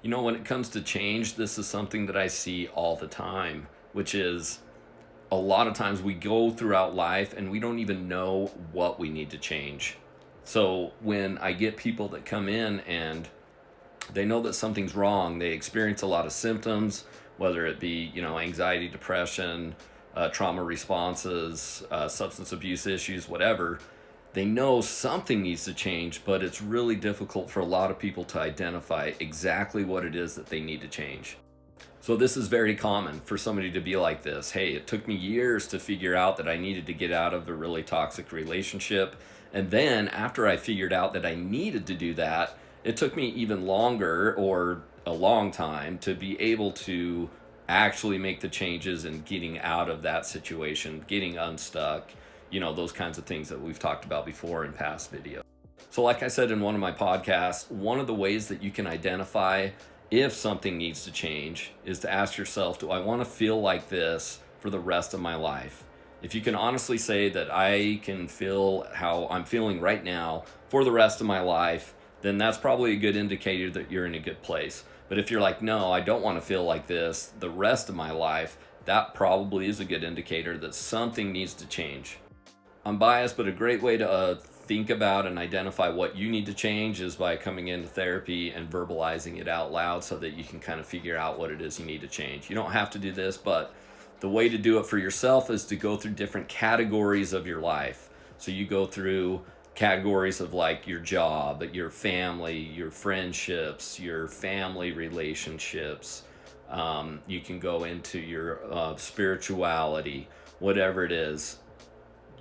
When it comes to change, this is something that I see all the time, which is a lot of times we go throughout life and we don't even know what we need to change. So when I get people that come in and they know that something's wrong, they experience a lot of symptoms, whether it be, anxiety, depression, trauma responses, substance abuse issues, whatever. They know something needs to change, but it's really difficult for a lot of people to identify exactly what it is that they need to change. So this is very common for somebody to be like this. Hey, it took me years to figure out that I needed to get out of a really toxic relationship. And then after I figured out that I needed to do that, it took me even longer or a long time to be able to actually make the changes and getting out of that situation, getting unstuck, those kinds of things that we've talked about before in past videos. So, like I said in one of my podcasts, one of the ways that you can identify if something needs to change is to ask yourself, do I want to feel like this for the rest of my life? If you can honestly say that I can feel how I'm feeling right now for the rest of my life, then that's probably a good indicator that you're in a good place. But if you're like, no, I don't want to feel like this the rest of my life, that probably is a good indicator that something needs to change. I'm biased, but a great way to think about and identify what you need to change is by coming into therapy and verbalizing it out loud so that you can kind of figure out what it is you need to change. You don't have to do this, but the way to do it for yourself is to go through different categories of your life. So you go through categories of like your job, your family, your friendships, your family relationships. You can go into your spirituality, whatever it is.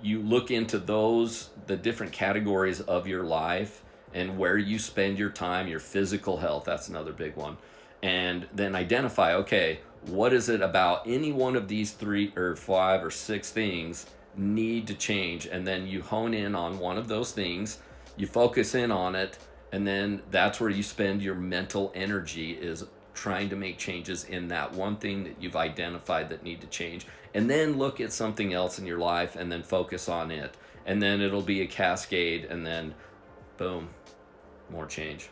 You look into the different categories of your life and where you spend your time, your physical health, that's another big one. And then identify, okay, what is it about any one of these three or five or six things need to change? And then you hone in on one of those things, you focus in on it, and then that's where you spend your mental energy, is trying to make changes in that one thing that you've identified that need to change. And then look at something else in your life and then focus on it. And then it'll be a cascade, and then boom, more change.